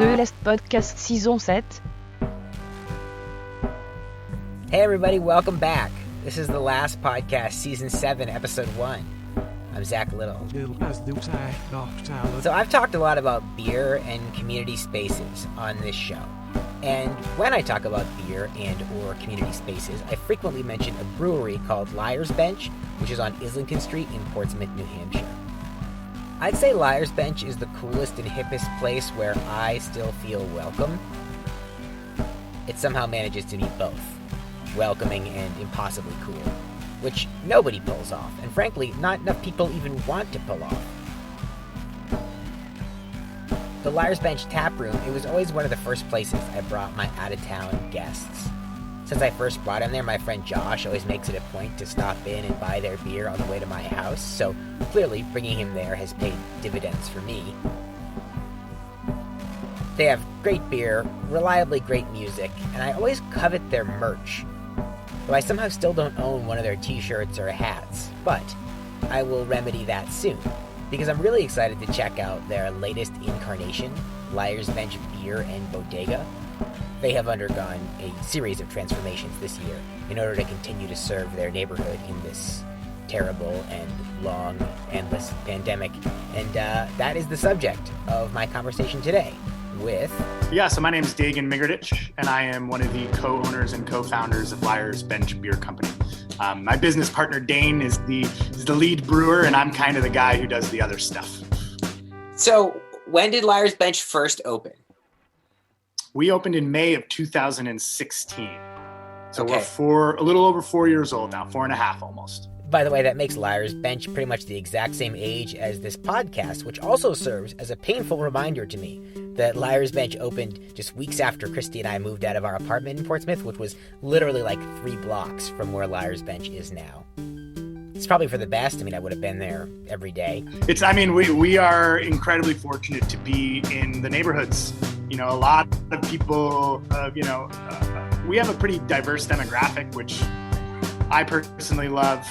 The Last Podcast Saison 7. Hey everybody, welcome back. This is the Last Podcast, Season 7, Episode 1. I'm Zach Little. So I've talked a lot about beer and community spaces on this show. And when I talk about beer and or community spaces, I frequently mention a brewery called Liar's Bench, which is on Islington Street in Portsmouth, New Hampshire. I'd say Liar's Bench is the coolest and hippest place where I still feel welcome. It somehow manages to be both welcoming and impossibly cool, which nobody pulls off, and frankly, not enough people even want to pull off. The Liar's Bench tap room, it was always one of the first places I brought my out-of-town guests. Since I first brought him there, my friend Josh always makes it a point to stop in and buy their beer on the way to my house, so clearly bringing him there has paid dividends for me. They have great beer, reliably great music, and I always covet their merch. Though I somehow still don't own one of their t-shirts or hats, but I will remedy that soon, because I'm really excited to check out their latest incarnation, Liar's Bench Beer and Bodega. They have undergone a series of transformations this year in order to continue to serve their neighborhood in this terrible and long, endless pandemic, and that is the subject of my conversation today with... Yeah, so my name is Dagan Migirditch, and I am one of the co-owners and co-founders of Liar's Bench Beer Company. My business partner, Dane, is the lead brewer, and I'm kind of the guy who does the other stuff. So, when did Liar's Bench first open? We opened in May of 2016. So Okay. We're a little over 4 years old now, 4.5 almost. By the way, that makes Liar's Bench pretty much the exact same age as this podcast, which also serves as a painful reminder to me that Liar's Bench opened just weeks after Christi and I moved out of our apartment in Portsmouth, which was literally like 3 blocks from where Liar's Bench is now. It's probably for the best. I mean, I would have been there every day. We are incredibly fortunate to be in the neighborhoods. You know, a lot of people, we have a pretty diverse demographic, which I personally love.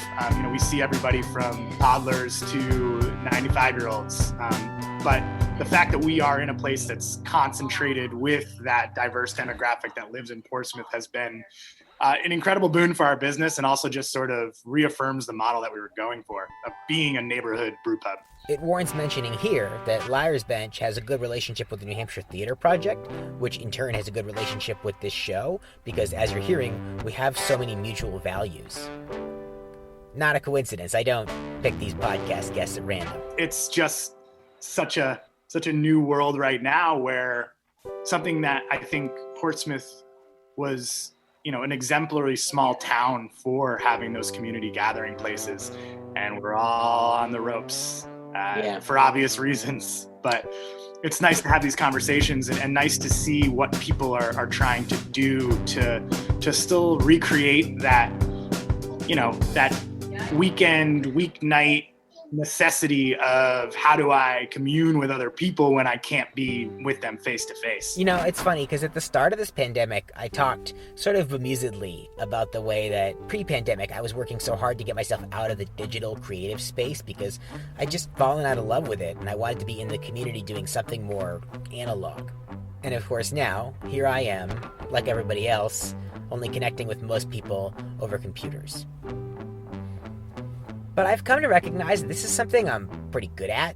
We see everybody from toddlers to 95-year-olds. But the fact that we are in a place that's concentrated with that diverse demographic that lives in Portsmouth has been an incredible boon for our business, and also just sort of reaffirms the model that we were going for of being a neighborhood brew pub. It warrants mentioning here that Liar's Bench has a good relationship with the New Hampshire Theater Project, which in turn has a good relationship with this show, because as you're hearing, we have so many mutual values. Not a coincidence. I don't pick these podcast guests at random. It's just such a new world right now, where something that I think Portsmouth was, an exemplary small town for having those community gathering places, and we're all on the ropes. For obvious reasons, but it's nice to have these conversations and nice to see what people are trying to do to still recreate that, that weeknight necessity of how do I commune with other people when I can't be with them face to face. It's funny because at the start of this pandemic, I talked sort of bemusedly about the way that pre-pandemic I was working so hard to get myself out of the digital creative space because I'd just fallen out of love with it and I wanted to be in the community doing something more analog. And of course now, here I am, like everybody else, only connecting with most people over computers. But I've come to recognize that this is something I'm pretty good at.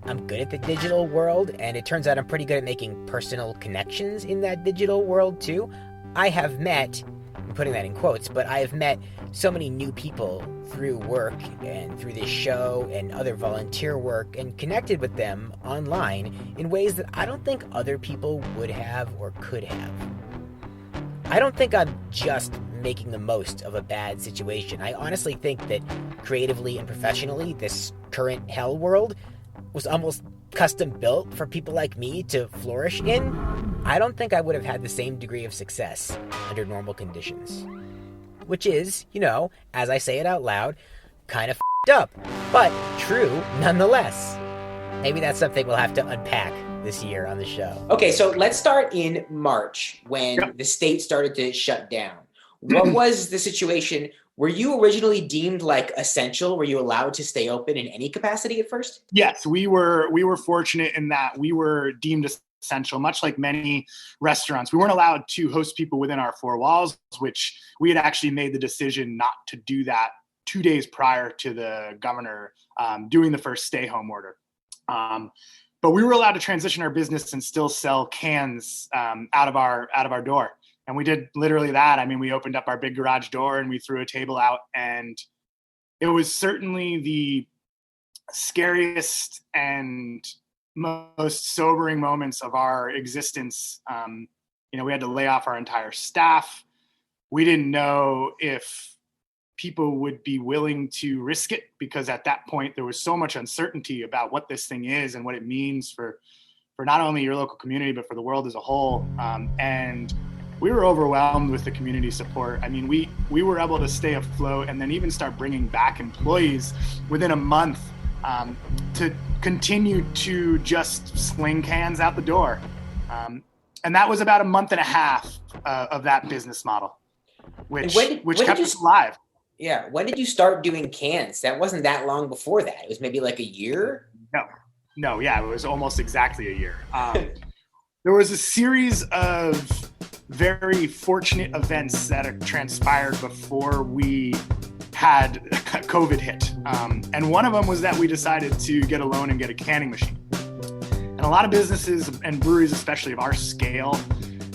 I'm good at the digital world, and it turns out I'm pretty good at making personal connections in that digital world too. I have met, I'm putting that in quotes, but I have met so many new people through work and through this show and other volunteer work and connected with them online in ways that I don't think other people would have or could have. I don't think I'm just making the most of a bad situation. I honestly think that creatively and professionally, this current hell world was almost custom built for people like me to flourish in. I don't think I would have had the same degree of success under normal conditions. Which is, as I say it out loud, kind of f***ed up, but true nonetheless. Maybe that's something we'll have to unpack this year on the show. Okay, so let's start in March when the state started to shut down. What was the situation? Were you originally deemed like essential? Were you allowed to stay open in any capacity at first? Yes, we were fortunate in that we were deemed essential, much like many restaurants. We weren't allowed to host people within our four walls, which we had actually made the decision not to do that 2 days prior to the governor doing the first stay home order. But we were allowed to transition our business and still sell cans out of our door. And we did literally that. I mean, we opened up our big garage door and we threw a table out, and it was certainly the scariest and most sobering moments of our existence. We had to lay off our entire staff. We didn't know if people would be willing to risk it, because at that point there was so much uncertainty about what this thing is and what it means for not only your local community, but for the world as a whole. And we were overwhelmed with the community support. I mean, we were able to stay afloat and then even start bringing back employees within a month to continue to just sling cans out the door. And that was about a month and a half of that business model, which kept us alive. Yeah. When did you start doing cans? That wasn't that long before that. It was maybe like a year? No. Yeah, it was almost exactly a year. There was a series of very fortunate events that had transpired before we had COVID hit. And one of them was that we decided to get a loan and get a canning machine. And a lot of businesses and breweries, especially of our scale,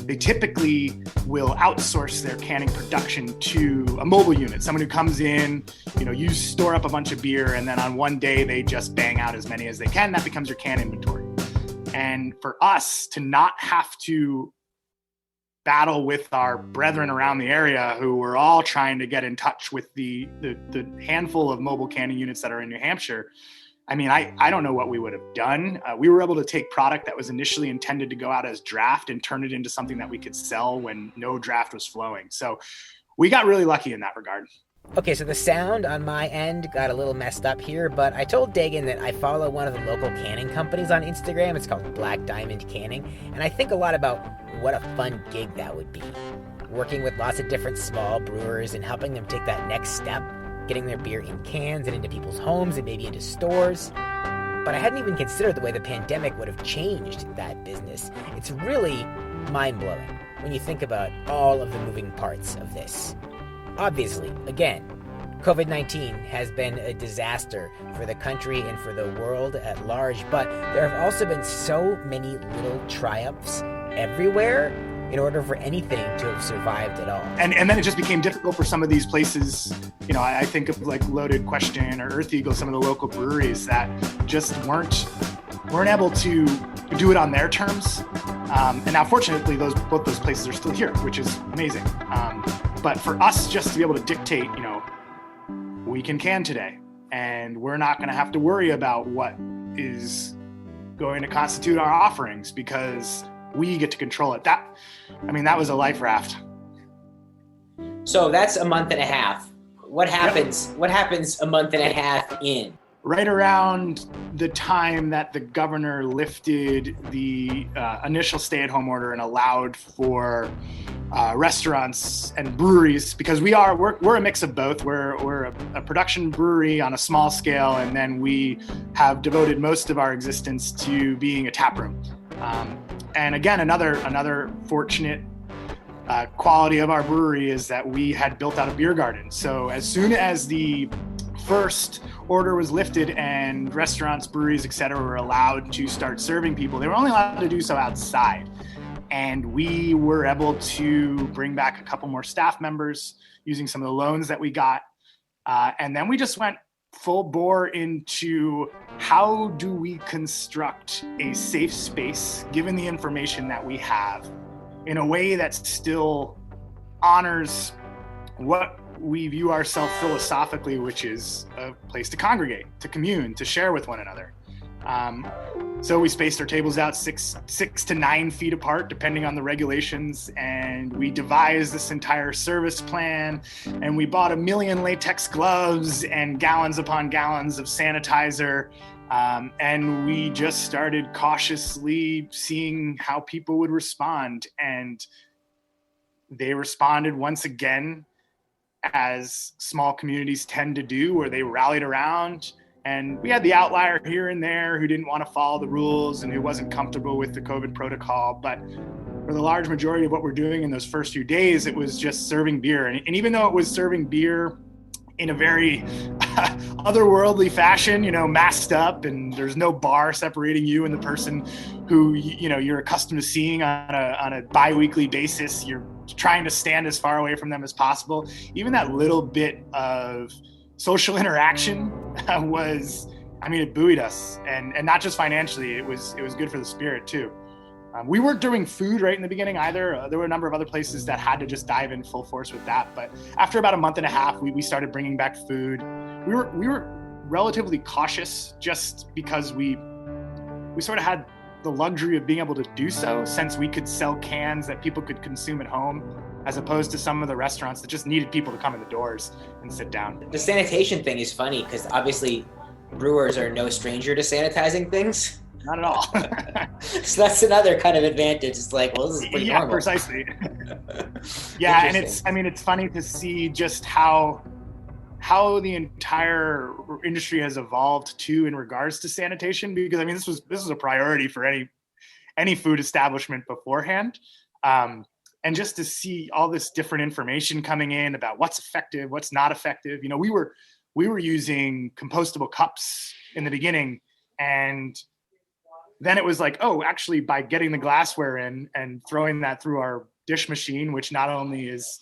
they typically will outsource their canning production to a mobile unit, someone who comes in, you store up a bunch of beer, and then on one day they just bang out as many as they can. That becomes your can inventory. And for us to not have to battle with our brethren around the area who were all trying to get in touch with the handful of mobile canning units that are in New Hampshire, I mean, I don't know what we would have done. We were able to take product that was initially intended to go out as draft and turn it into something that we could sell when no draft was flowing. So we got really lucky in that regard. Okay, so the sound on my end got a little messed up here, but I told Dagan that I follow one of the local canning companies on Instagram. It's called Black Diamond Canning, and I think a lot about what a fun gig that would be. Working with lots of different small brewers and helping them take that next step, getting their beer in cans and into people's homes and maybe into stores. But I hadn't even considered the way the pandemic would have changed that business. It's really mind-blowing when you think about all of the moving parts of this. Obviously, again, COVID-19 has been a disaster for the country and for the world at large, but there have also been so many little triumphs everywhere in order for anything to have survived at all. And then it just became difficult for some of these places. I think of like Loaded Question or Earth Eagle, some of the local breweries that just weren't able to do it on their terms. And now, fortunately, both those places are still here, which is amazing. But for us just to be able to dictate, we can today, and we're not going to have to worry about what is going to constitute our offerings because we get to control it. That was a life raft. So that's a month and a half. What happens? Yep. What happens a month and a half in? Right around the time that the governor lifted the initial stay-at-home order and allowed for restaurants and breweries, because we're a mix of both. We're a production brewery on a small scale, and then we have devoted most of our existence to being a tap room. And again, another fortunate quality of our brewery is that we had built out a beer garden. So as soon as the first order was lifted and restaurants, breweries, et cetera, were allowed to start serving people, they were only allowed to do so outside. And we were able to bring back a couple more staff members using some of the loans that we got. And then we just went full bore into how do we construct a safe space, given the information that we have, in a way that still honors what we view ourselves philosophically, which is a place to congregate, to commune, to share with one another. So we spaced our tables out six to 9 feet apart, depending on the regulations. And we devised this entire service plan, and we bought 1 million latex gloves and gallons upon gallons of sanitizer. And we just started cautiously seeing how people would respond. And they responded once again, as small communities tend to do, where they rallied around And we had the outlier here and there who didn't want to follow the rules and who wasn't comfortable with the COVID protocol. But for the large majority of what we're doing in those first few days, it was just serving beer. And even though it was serving beer in a very otherworldly fashion, masked up, and there's no bar separating you and the person who, you're accustomed to seeing on a bi-weekly basis. You're trying to stand as far away from them as possible. Even that little bit of social interaction it buoyed us, and not just financially. It was good for the spirit too. We weren't doing food right in the beginning either. There were a number of other places that had to just dive in full force with that. But after about a month and a half, we started bringing back food. We were relatively cautious just because we sort of had the luxury of being able to do so, since we could sell cans that people could consume at home, as opposed to some of the restaurants that just needed people to come in the doors and sit down. The sanitation thing is funny because obviously brewers are no stranger to sanitizing things. Not at all. So that's another kind of advantage. It's like, well, this is pretty normal. Precisely. Yeah, and it's funny to see just how the entire industry has evolved too in regards to sanitation, because this was a priority for any food establishment beforehand. And just to see all this different information coming in about what's effective, what's not effective. We were using compostable cups in the beginning, and then it was like, oh, actually, by getting the glassware in and throwing that through our dish machine, which not only is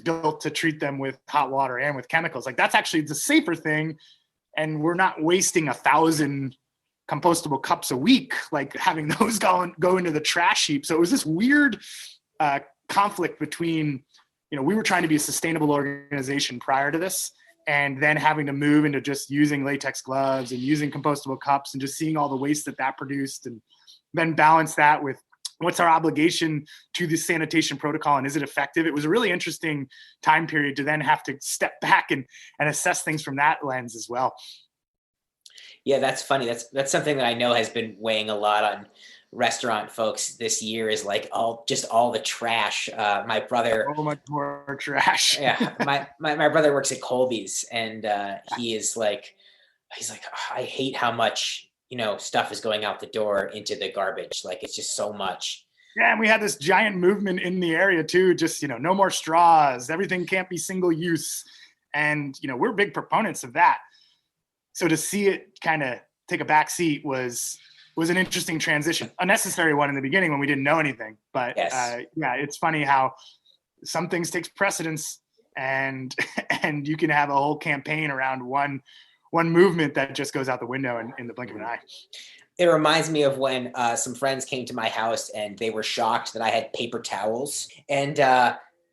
built to treat them with hot water and with chemicals, like that's actually the safer thing. And we're not wasting 1,000 compostable cups a week, like having those go into the trash heap. So it was this weird conflict between, we were trying to be a sustainable organization prior to this, and then having to move into just using latex gloves and using compostable cups and just seeing all the waste that produced, and then balance that with what's our obligation to the sanitation protocol and is it effective? It was a really interesting time period to then have to step back and assess things from that lens as well. Yeah, that's funny. That's something that I know has been weighing a lot on restaurant folks this year, is like all the trash. My brother, so much more trash. Yeah, my brother works at Colby's, and he's like, oh, I hate how much stuff is going out the door into the garbage. Like, it's just so much. Yeah, and we had this giant movement in the area too. Just no more straws. Everything can't be single use, and we're big proponents of that. So to see it kind of take a back seat was an interesting transition, a necessary one in the beginning when we didn't know anything. But yes. It's funny how some things takes precedence, and you can have a whole campaign around one movement that just goes out the window in the blink of an eye. It reminds me of when some friends came to my house and they were shocked that I had paper towels. And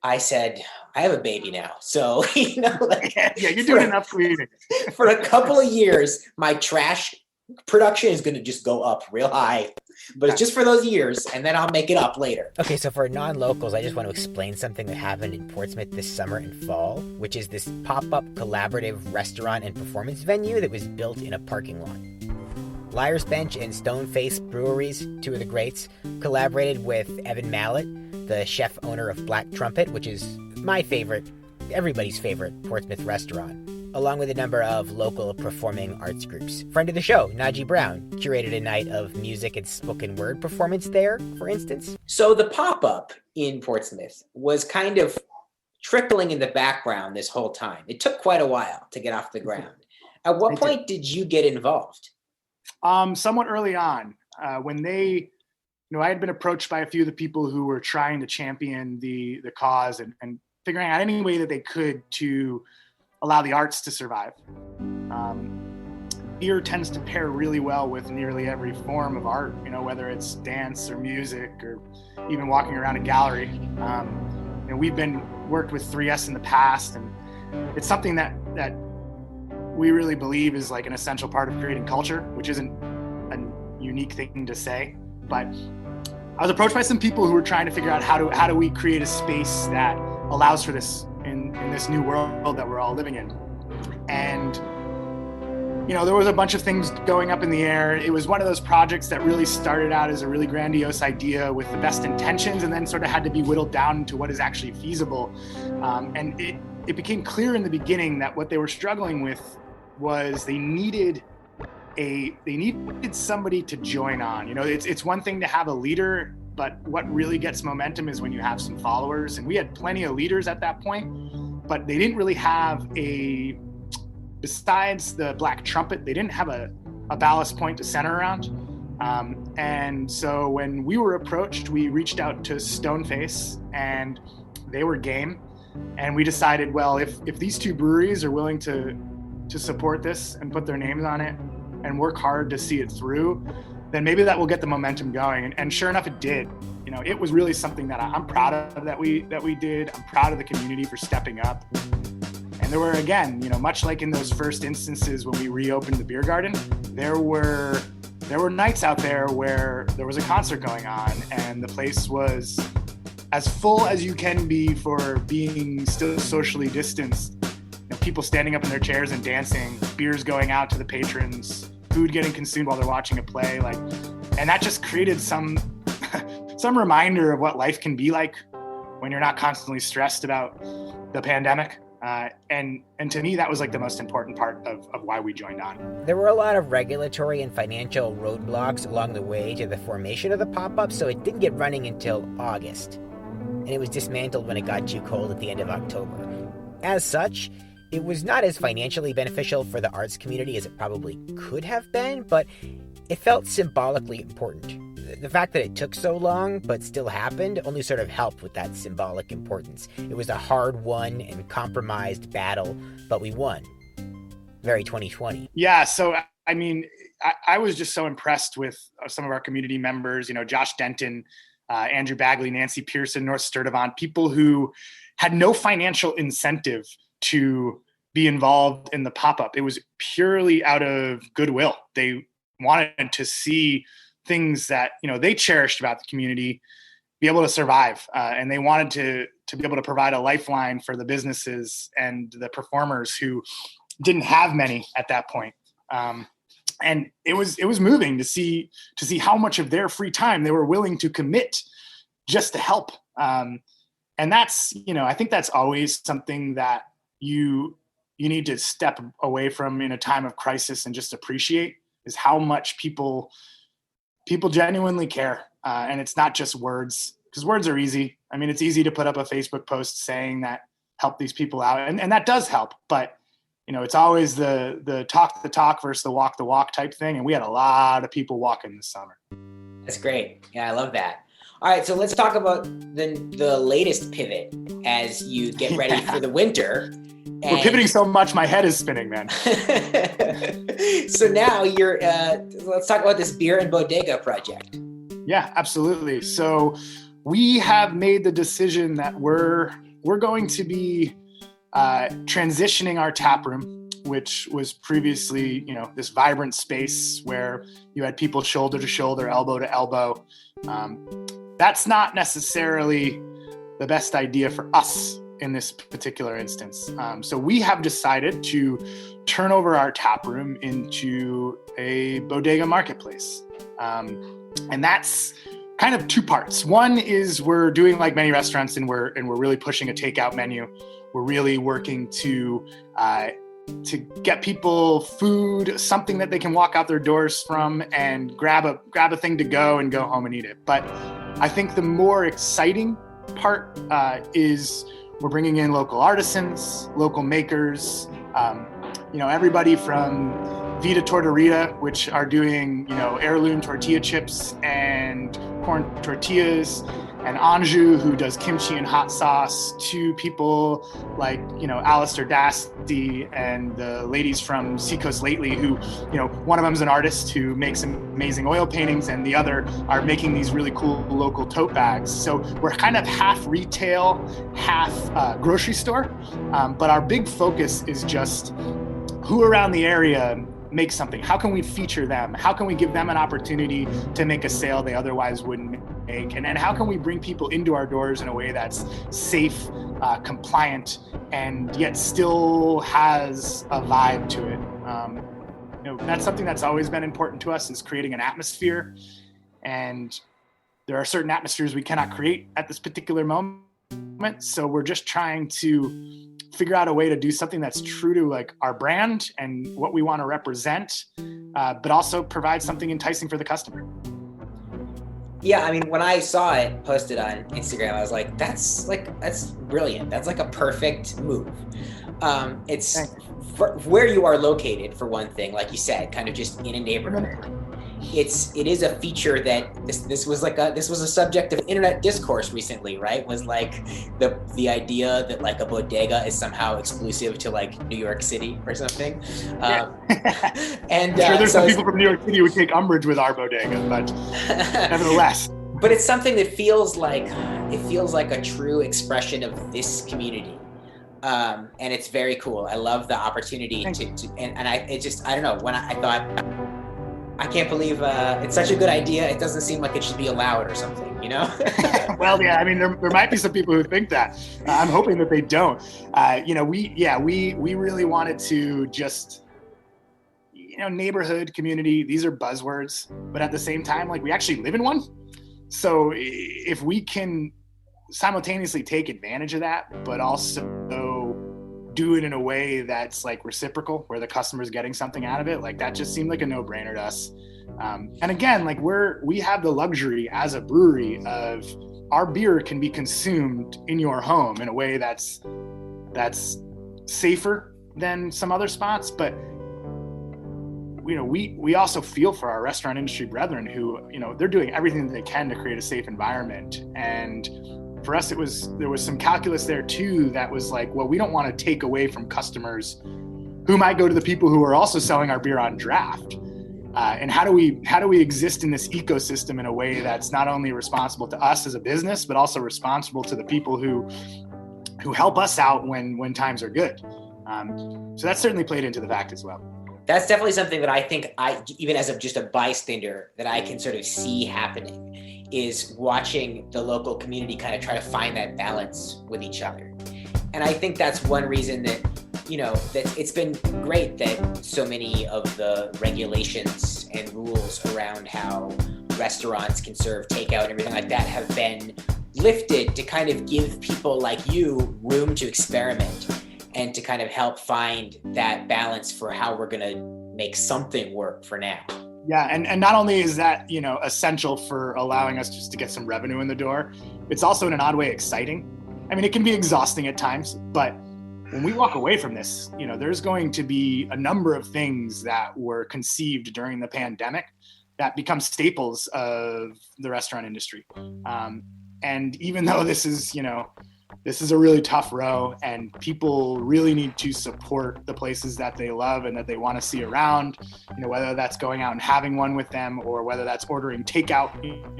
I said, I have a baby now. So, yeah, you're doing enough cleaning. For a couple of years, my trash production is going to just go up real high, but it's just for those years, and then I'll make it up later. Okay, so for non-locals, I just want to explain something that happened in Portsmouth this summer and fall, which is this pop-up collaborative restaurant and performance venue that was built in a parking lot. Liar's Bench and Stoneface Breweries, two of the greats, collaborated with Evan Mallett, the chef owner of Black Trumpet, which is my favorite, everybody's favorite Portsmouth restaurant, along with a number of local performing arts groups. Friend of the show, Najee Brown, curated a night of music and spoken word performance there, for instance. So the pop-up in Portsmouth was kind of trickling in the background this whole time. It took quite a while to get off the ground. At what point did you get involved? Somewhat early on, when they, I had been approached by a few of the people who were trying to champion the cause and figuring out any way that they could to allow the arts to survive. Beer tends to pair really well with nearly every form of art, whether it's dance or music or even walking around a gallery. We've worked with 3S in the past, and it's something that we really believe is like an essential part of creating culture, which isn't a unique thing to say. But I was approached by some people who were trying to figure out how do we create a space that allows for this in this new world that we're all living in. And there was a bunch of things going up in the air. It was one of those projects that really started out as a really grandiose idea with the best intentions, and then sort of had to be whittled down to what is actually feasible. And it became clear in the beginning that what they were struggling with was they needed somebody to join on. You know, it's one thing to have a leader, but what really gets momentum is when you have some followers. And we had plenty of leaders at that point, but they didn't really have besides the black trumpet, they didn't have a ballast point to center around. And so when we were approached, we reached out to Stoneface and they were game. And we decided, well, if these two breweries are willing to support this and put their names on it and work hard to see it through, then maybe that will get the momentum going. And sure enough, it did. You know, it was really something that I'm proud of that we did. I'm proud of the community for stepping up. And there were, again, you know, much like in those first instances when we reopened the beer garden, there were nights out there where there was a concert going on and the place was as full as you can be for being still socially distanced. You know, people standing up in their chairs and dancing, beers going out to the patrons, food getting consumed while they're watching a play, and that just created some reminder of what life can be like when you're not constantly stressed about the pandemic. And to me, that was like the most important part of why we joined on. There were a lot of regulatory and financial roadblocks along the way to the formation of the pop-up, so it didn't get running until August. And it was dismantled when it got too cold at the end of October. As such, it was not as financially beneficial for the arts community as it probably could have been, but it felt symbolically important. The fact that it took so long but still happened only sort of helped with that symbolic importance. It was a hard-won and compromised battle, but we won. Very 2020. Yeah, so I mean, I was just so impressed with some of our community members, you know, Josh Denton, Andrew Bagley, Nancy Pearson, North Sturtevant, people who had no financial incentive to be involved in the pop-up. It was purely out of goodwill. They wanted to see things that, you know, they cherished about the community be able to survive. And they wanted to be able to provide a lifeline for the businesses and the performers who didn't have many at that point. And it was moving to see how much of their free time they were willing to commit just to help. And that's, you know, I think that's always something that you need to step away from in a time of crisis and just appreciate, is how much people genuinely care. And it's not just words, because words are easy. I mean, it's easy to put up a Facebook post saying that help these people out. And that does help, but you know, it's always the talk the talk versus the walk type thing. And we had a lot of people walking this summer. That's great. Yeah, I love that. All right, so let's talk about the latest pivot as you get ready for the winter. We're pivoting so much, my head is spinning, man. So now let's talk about this beer and bodega project. Yeah, absolutely. So we have made the decision that we're going to be transitioning our tap room, which was previously, you know, this vibrant space where you had people shoulder to shoulder, elbow to elbow. That's not necessarily the best idea for us in this particular instance. So we have decided to turn over our tap room into a bodega marketplace. And that's kind of two parts. One is we're doing like many restaurants and we're really pushing a takeout menu. We're really working to get people food, something that they can walk out their doors from and grab a thing to go and go home and eat it. But I think the more exciting part is we're bringing in local artisans, local makers, you know, everybody from Vida Torterita, which are doing, you know, heirloom tortilla chips and corn tortillas, and Anju, who does kimchi and hot sauce, to people like, you know, Alistair Dasty and the ladies from Seacoast Lately, who, you know, one of them's an artist who makes amazing oil paintings, and the other are making these really cool local tote bags. So we're kind of half retail, half grocery store, but our big focus is just who around the area make something. How can we feature them? How can we give them an opportunity to make a sale they otherwise wouldn't make? And how can we bring people into our doors in a way that's safe, compliant, and yet still has a vibe to it? You know, that's something that's always been important to us, is creating an atmosphere. And there are certain atmospheres we cannot create at this particular moment. So we're just trying to figure out a way to do something that's true to like our brand and what we want to represent, but also provide something enticing for the customer. Yeah, I mean, when I saw it posted on Instagram, I was like, that's brilliant. That's like a perfect move. It's where you are located, for one thing, like you said, kind of just in a neighborhood. It is a feature that this was a subject of internet discourse recently, right? Was like the idea that like a bodega is somehow exclusive to like New York City or something. And I'm sure there's some people from New York City who would take umbrage with our bodega, but nevertheless. But it's something that feels like a true expression of this community. And it's very cool. I love the opportunity I don't know, when I thought, I can't believe it's such a good idea. It doesn't seem like it should be allowed or something, you know? Well, yeah, I mean, there might be some people who think that. I'm hoping that they don't. We really wanted to just, neighborhood, community, these are buzzwords, but at the same time, like we actually live in one. So if we can simultaneously take advantage of that, but also do it in a way that's like reciprocal, where the customer's getting something out of it, like that just seemed like a no-brainer to us. And again, like we have the luxury as a brewery of our beer can be consumed in your home in a way that's safer than some other spots. But we also feel for our restaurant industry brethren who, they're doing everything that they can to create a safe environment. And for us, there was some calculus there too that was like, well, we don't want to take away from customers who might go to the people who are also selling our beer on draft. And how do we exist in this ecosystem in a way that's not only responsible to us as a business, but also responsible to the people who help us out when times are good. So that certainly played into the fact as well. That's definitely something that I think even as just a bystander, that I can sort of see happening, is watching the local community kind of try to find that balance with each other. And I think that's one reason that, that it's been great that so many of the regulations and rules around how restaurants can serve takeout and everything like that have been lifted to kind of give people like you room to experiment and to kind of help find that balance for how we're going to make something work for now. Yeah, and not only is that, essential for allowing us just to get some revenue in the door, it's also in an odd way exciting. I mean, it can be exhausting at times, but when we walk away from this, there's going to be a number of things that were conceived during the pandemic that become staples of the restaurant industry. And even though this is a really tough row and people really need to support the places that they love and that they want to see around, whether that's going out and having one with them or whether that's ordering takeout,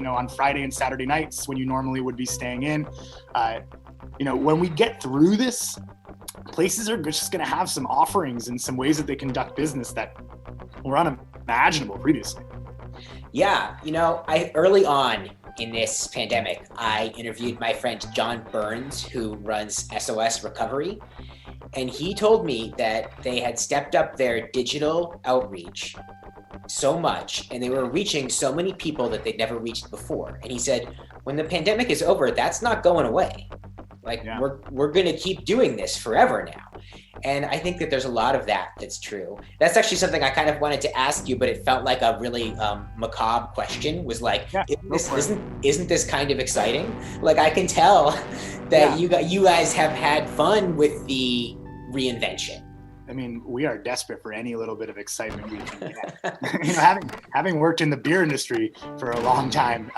on Friday and Saturday nights when you normally would be staying in. When we get through this, places are just going to have some offerings and some ways that they conduct business that were unimaginable previously. Yeah, early on in this pandemic, I interviewed my friend John Burns, who runs SOS Recovery, and he told me that they had stepped up their digital outreach so much, and they were reaching so many people that they'd never reached before. And he said, when the pandemic is over, that's not going away. We're going to keep doing this forever now. And I think that there's a lot of that's true. That's actually something I kind of wanted to ask you, but it felt like a really macabre question. Was like, isn't this kind of exciting? Like, I can tell that you guys have had fun with the reinvention. I mean, we are desperate for any little bit of excitement we can get. Having worked in the beer industry for a long time,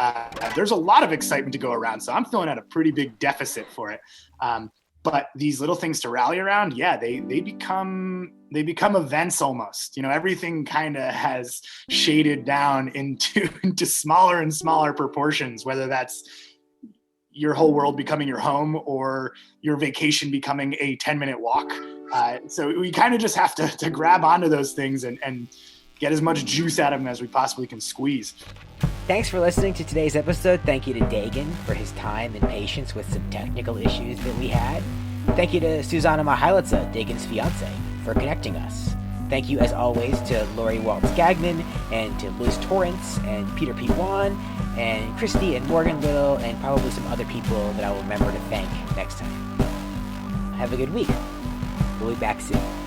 there's a lot of excitement to go around. So I'm feeling at a pretty big deficit for it. But these little things to rally around, they become events almost. Everything kind of has shaded down into smaller and smaller proportions, whether that's your whole world becoming your home or your vacation becoming a 10-minute walk. So we kind of just have to grab onto those things and get as much juice out of them as we possibly can squeeze. Thanks for listening to today's episode. Thank you to Dagan for his time and patience with some technical issues that we had. Thank you to Susanna Mahalitza, Dagan's fiance, for connecting us. Thank you, as always, to Lori Waltz-Gagnon and to Liz Torrance and Peter P. Wan and Christi and Morgan Little and probably some other people that I will remember to thank next time. Have a good week. We'll be back soon.